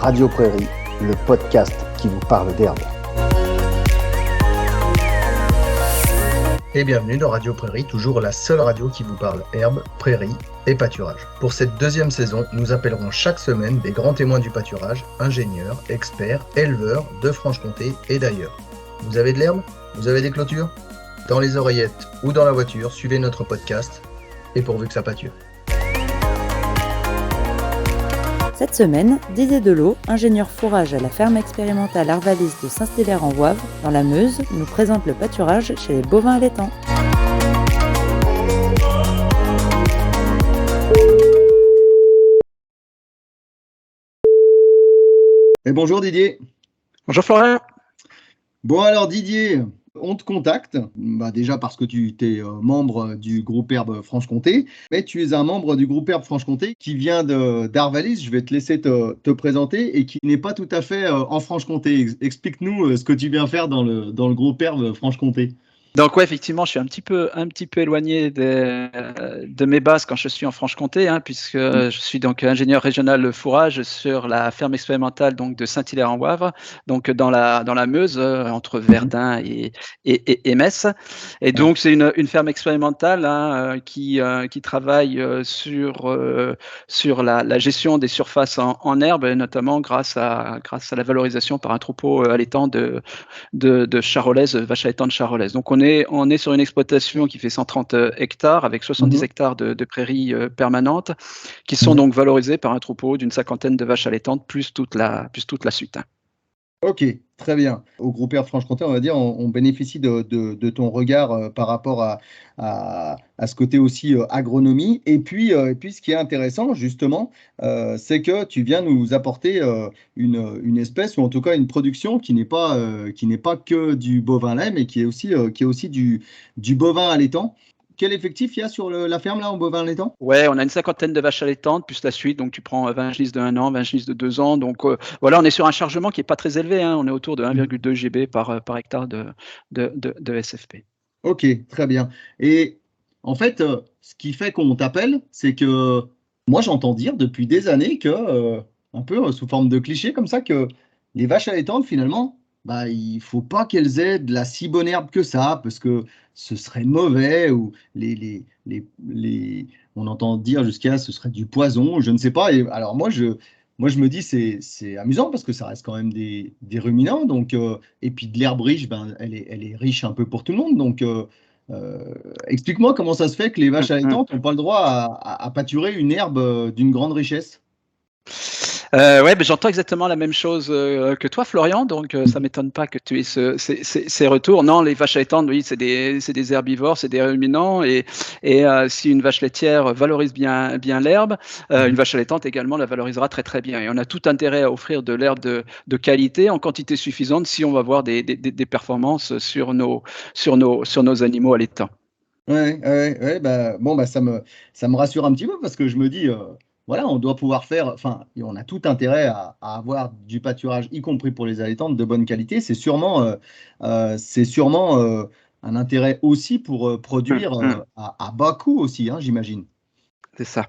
Radio Prairie, le podcast qui vous parle d'herbe. Et bienvenue dans Radio Prairie, toujours la seule radio qui vous parle herbe, prairie et pâturage. Pour cette deuxième saison, nous appellerons chaque semaine des grands témoins du pâturage, ingénieurs, experts, éleveurs de Franche-Comté et d'ailleurs. Vous avez de l'herbe ? Vous avez des clôtures ? Dans les oreillettes ou dans la voiture, suivez notre podcast et pourvu que ça pâture. Cette semaine, Didier Delot, ingénieur fourrage à la ferme expérimentale Arvalis de Saint-Hilaire-en-Wavre, dans la Meuse, nous présente le pâturage chez les bovins allaitants. Et bonjour Didier. Bonjour Florian. Bon alors Didier, on te contacte, déjà parce que tu es membre du groupe Herbe Franche-Comté, mais tu es un membre du groupe Herbe Franche-Comté qui vient d'Arvalis, je vais te laisser te présenter, et qui n'est pas tout à fait en Franche-Comté. Explique-nous ce que tu viens faire dans le groupe Herbe Franche-Comté. Donc ouais, effectivement, je suis un petit peu éloigné de mes bases quand je suis en Franche-Comté, puisque je suis donc ingénieur régional fourrage sur la ferme expérimentale donc de Saint-Hilaire-en-Wavre, donc dans la Meuse, entre Verdun et Metz. Et donc c'est une ferme expérimentale qui travaille sur la gestion des surfaces en herbe, et notamment grâce à la valorisation par un troupeau allaitant de charolaises, vaches allaitantes charolaises. Donc on est sur une exploitation qui fait 130 hectares avec 70 hectares de prairies permanentes qui sont donc valorisées par un troupeau d'une 50aine de vaches allaitantes plus toute la suite. Ok, très bien. Au groupe Herbe Franche-Comté, on va dire, on bénéficie de ton regard par rapport à ce côté aussi agronomie. Et puis, ce qui est intéressant, justement, c'est que tu viens nous apporter une espèce, ou en tout cas une production qui n'est pas que du bovin lait, mais qui est aussi du bovin allaitant. Quel effectif il y a sur la ferme là en bovin allaitant ? Ouais, on a une 50aine de vaches allaitantes plus la suite, donc tu prends 20 genisses de 1 an, 20 genisses de 2 ans, donc voilà, on est sur un chargement qui n'est pas très élevé, on est autour de 1,2 GB par hectare de SFP. Ok, très bien. Et en fait, ce qui fait qu'on t'appelle, c'est que moi j'entends dire depuis des années que, un peu sous forme de cliché comme ça, que les vaches allaitantes finalement, il faut pas qu'elles aient de la si bonne herbe que ça, parce que ce serait mauvais, ou on entend dire jusqu'à ce serait du poison, je ne sais pas. Et alors moi je me dis c'est amusant parce que ça reste quand même des ruminants, donc et puis de l'herbe riche, elle est riche un peu pour tout le monde, donc explique-moi comment ça se fait que les vaches allaitantes n'ont pas le droit à pâturer une herbe d'une grande richesse. J'entends exactement la même chose que toi, Florian, donc ça m'étonne pas que tu aies ces retours. Non, les vaches allaitantes, oui, c'est des herbivores, c'est des ruminants, et si une vache laitière valorise bien l'herbe, une vache allaitante également la valorisera très très bien. Et on a tout intérêt à offrir de l'herbe de qualité en quantité suffisante si on va avoir des performances sur nos animaux allaitants. Ouais, ça me rassure un petit peu, parce que je me dis, voilà, on doit pouvoir faire, et on a tout intérêt à avoir du pâturage, y compris pour les allaitantes, de bonne qualité. C'est sûrement un intérêt aussi pour produire à bas coût aussi, j'imagine. C'est ça.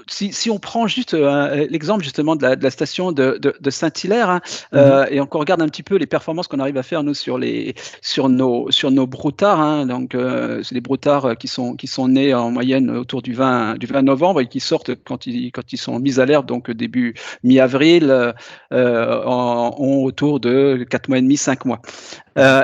Si on prend juste l'exemple justement de la station de Saint-Hilaire, et qu'on regarde un petit peu les performances qu'on arrive à faire nous sur nos broutards, donc c'est des broutards qui sont nés en moyenne autour du 20 novembre et qui sortent quand ils sont mis à l'herbe, donc début mi-avril, ont autour de 4 mois et demi, 5 mois.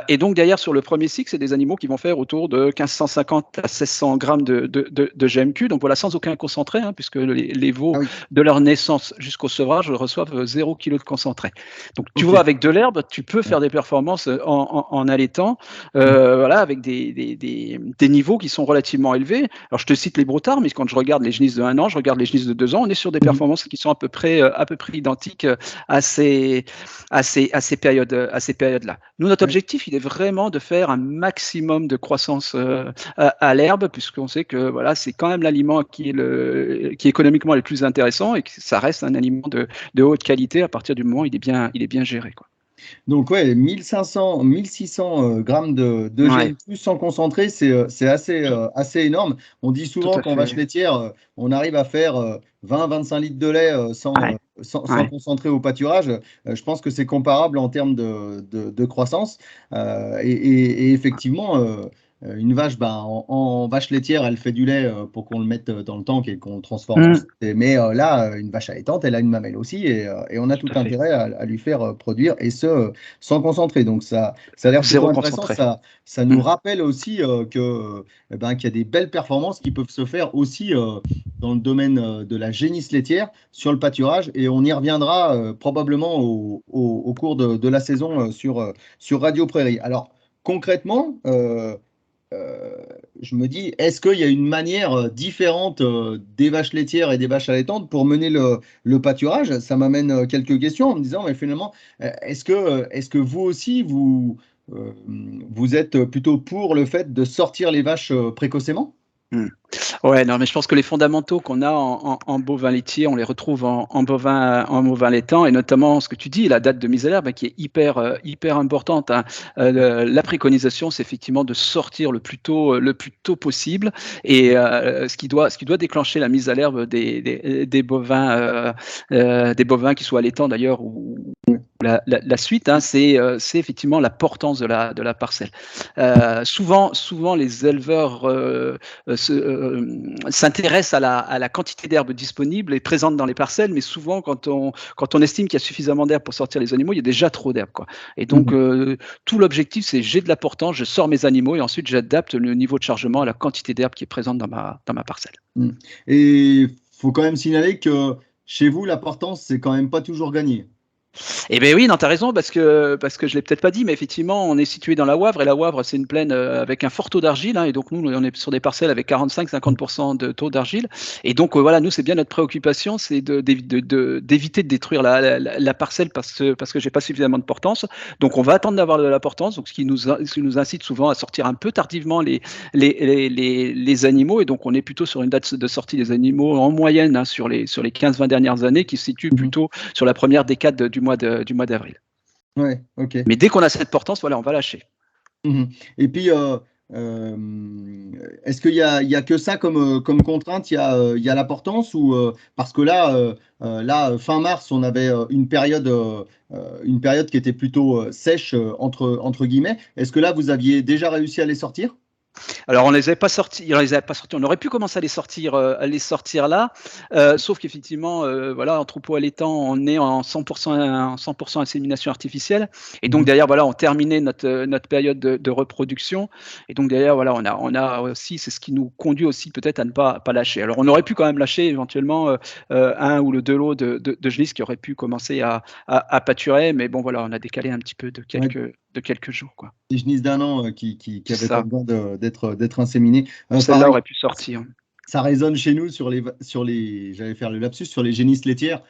Et donc derrière, sur le premier cycle, c'est des animaux qui vont faire autour de 1550 à 1600 grammes de GMQ. Donc voilà, sans aucun concentré, puisque les veaux de leur naissance jusqu'au sevrage reçoivent 0 kg de concentré. Donc tu vois, avec de l'herbe, tu peux faire des performances en allaitant, avec des niveaux qui sont relativement élevés. Alors je te cite les broutards, mais quand je regarde les genisses de 1 an, je regarde les genisses de 2 ans, on est sur des performances qui sont à peu près identiques à ces périodes-là. Nous, notre objectif, il est vraiment de faire un maximum de croissance à l'herbe, puisqu'on sait que c'est quand même l'aliment qui est économiquement le plus intéressant, et que ça reste un aliment de haute qualité à partir du moment où il est bien géré, quoi. Donc, 1500, 1600 grammes de GNQ sans concentré, c'est assez énorme. On dit souvent qu'en vache laitière, on arrive à faire 20-25 litres de lait sans concentrer au pâturage, je pense que c'est comparable en termes de croissance. Et effectivement, une vache, en vache laitière, elle fait du lait pour qu'on le mette dans le tank et qu'on le transforme ensuite. Mais là, une vache allaitante, elle a une mamelle aussi et on a tout intérêt à lui faire produire, et ce, sans concentrer. Donc ça a l'air plutôt intéressant. Ça nous rappelle aussi qu'il y a des belles performances qui peuvent se faire aussi dans le domaine de la génisse laitière sur le pâturage, et on y reviendra probablement au cours de la saison sur Radio Prairie. Alors, concrètement, je me dis, est-ce qu'il y a une manière différente des vaches laitières et des vaches allaitantes pour mener le pâturage? Ça m'amène quelques questions en me disant, mais finalement, est-ce que vous aussi, vous êtes plutôt pour le fait de sortir les vaches précocement? Ouais, non, mais je pense que les fondamentaux qu'on a en bovin laitier, on les retrouve en bovin laitant, et notamment ce que tu dis, la date de mise à l'herbe, qui est hyper importante, hein. La préconisation, c'est effectivement de sortir le plus tôt possible, et ce qui doit déclencher la mise à l'herbe des bovins qui soient allaitants d'ailleurs, ou la suite, hein, c'est effectivement la portance de la parcelle. Souvent les éleveurs s'intéressent à la quantité d'herbe disponible et présente dans les parcelles, mais souvent quand on estime qu'il y a suffisamment d'herbe pour sortir les animaux, il y a déjà trop d'herbe, quoi. Et donc tout l'objectif, c'est j'ai de la portance, je sors mes animaux et ensuite j'adapte le niveau de chargement à la quantité d'herbe qui est présente dans ma parcelle. Et faut quand même signaler que chez vous, la portance, c'est quand même pas toujours gagné. Eh bien oui, non, tu as raison, parce que je l'ai peut-être pas dit, mais effectivement, on est situé dans la Wavre, et la Wavre, c'est une plaine avec un fort taux d'argile, hein, et donc nous, on est sur des parcelles avec 45-50% de taux d'argile, et donc voilà, nous, c'est bien notre préoccupation, c'est d'éviter de détruire la parcelle parce que j'ai pas suffisamment de portance, donc on va attendre d'avoir de la portance, donc ce qui nous incite souvent à sortir un peu tardivement les animaux, et donc on est plutôt sur une date de sortie des animaux en moyenne, hein, sur les 15-20 dernières années, qui se situe plutôt sur la première décade du mois d'avril. Ouais, ok. Mais dès qu'on a cette portance, voilà, on va lâcher. Et puis, est-ce qu'il y a que ça comme contrainte? Il y a la portance, ou parce que là, fin mars, on avait une période qui était plutôt sèche entre guillemets. Est-ce que là, vous aviez déjà réussi à les sortir? Alors on les avait pas sortis, on aurait pu commencer à les sortir là, sauf qu'effectivement, voilà, en troupeau allaitant, on est en 100% insémination artificielle, et donc derrière, voilà, on terminait notre période de reproduction, et donc derrière, voilà, on a aussi, c'est ce qui nous conduit aussi peut-être à ne pas lâcher. Alors on aurait pu quand même lâcher éventuellement un ou deux lots de génisses qui auraient pu commencer à pâturer, mais bon, voilà, on a décalé un petit peu de quelques jours, quoi. Des genisses d'un an qui avaient pas besoin d'être inséminées. Celle-là aurait pu sortir. Ça résonne chez nous sur les j'allais faire le lapsus, sur les génisses laitières.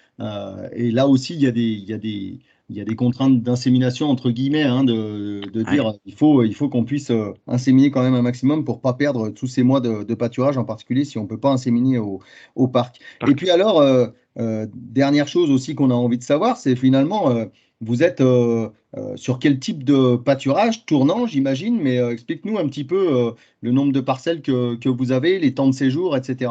Et là aussi, il y a des contraintes d'insémination, entre guillemets, hein, de dire il faut qu'on puisse inséminer quand même un maximum pour pas perdre tous ces mois de pâturage, en particulier si on peut pas inséminer au parc. Et puis alors, dernière chose aussi qu'on a envie de savoir, c'est finalement, vous êtes sur quel type de pâturage tournant, j'imagine, mais explique-nous un petit peu le nombre de parcelles que vous avez, les temps de séjour, etc.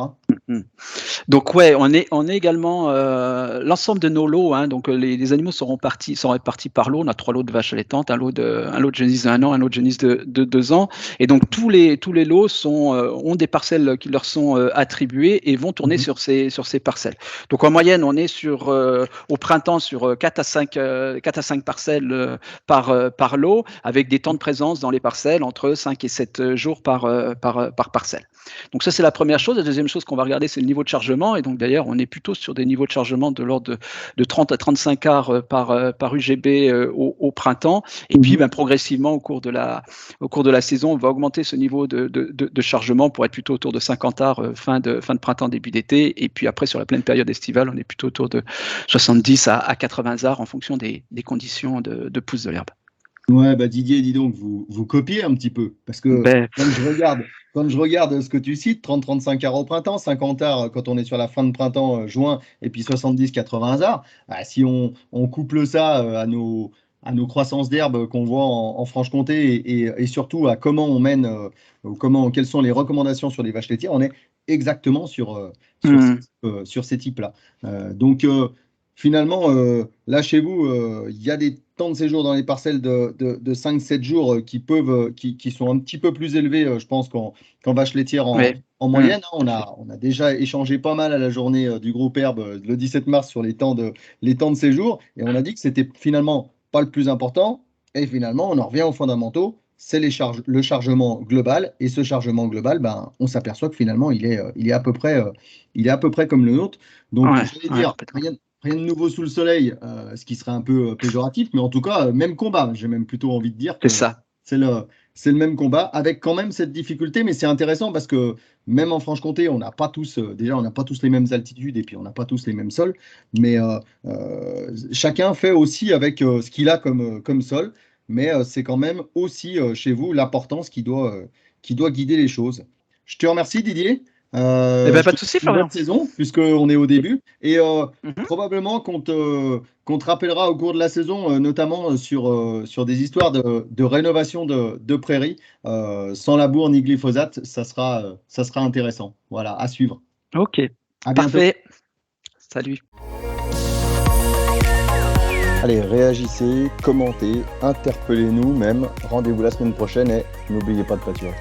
Donc ouais, on est également l'ensemble de nos lots, hein, donc les animaux sont répartis par lot. On a 3 lots de vaches allaitantes, un lot de génisse de 1 an, un lot de génisse de 2 ans, et donc tous les lots ont des parcelles qui leur sont attribuées et vont tourner sur ces parcelles. Donc en moyenne, on est au printemps sur 4 à 5 parcelles par lot, avec des temps de présence dans les parcelles entre 5 et 7 jours par parcelle. Donc ça, c'est la première chose. La deuxième chose qu'on va regarder, c'est le niveau de chargement, et donc d'ailleurs, on est plutôt sur des niveaux de chargement de l'ordre de 30 à 35 AR par UGB au printemps, et puis progressivement au cours de la saison, on va augmenter ce niveau de chargement pour être plutôt autour de 50 AR fin de printemps, début d'été, et puis après sur la pleine période estivale, on est plutôt autour de 70 à 80 AR en fonction des conditions de pousse de l'herbe. Ouais, Didier, dis donc, vous copiez un petit peu, parce que quand je regarde ce que tu cites, 30-35 AR au printemps, 50 AR quand on est sur la fin de printemps, juin, et puis 70-80 AR, si on couple ça à nos croissances d'herbe qu'on voit en Franche-Comté, et surtout à comment on mène, quelles sont les recommandations sur les vaches laitières, on est exactement sur ces types-là. Donc, finalement, là chez vous, il y a des temps de séjour dans les parcelles de 5-7 jours qui sont un petit peu plus élevés, je pense, qu'en vache laitière en moyenne. On a déjà échangé pas mal à la journée du groupe Herbe le 17 mars sur les temps de séjour, et on a dit que c'était finalement pas le plus important, et finalement on en revient aux fondamentaux, c'est le chargement global, et ce chargement global, on s'aperçoit que finalement il est à peu près comme le nôtre. Donc je vais dire, rien de nouveau sous le soleil, ce qui serait un peu péjoratif, mais en tout cas, même combat. J'ai même plutôt envie de dire que c'est le même combat, avec quand même cette difficulté, mais c'est intéressant parce que même en Franche-Comté, on n'a pas tous les mêmes altitudes et puis on n'a pas tous les mêmes sols, mais chacun fait aussi avec ce qu'il a comme sol, mais c'est quand même aussi chez vous l'importance qui doit guider les choses. Je te remercie, Didier. Pas de souci, Florian. Bonne saison, puisqu'on est au début. Et probablement qu'on te rappellera au cours de la saison, notamment sur des histoires de rénovation de prairies, sans labour ni glyphosate. Ça sera intéressant. Voilà, à suivre. Ok, parfait. Salut. Allez, réagissez, commentez, interpellez-nous même. Rendez-vous la semaine prochaine et n'oubliez pas de pâturer.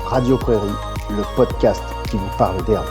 Radio Prairie, le podcast qui vous parle d'herbe.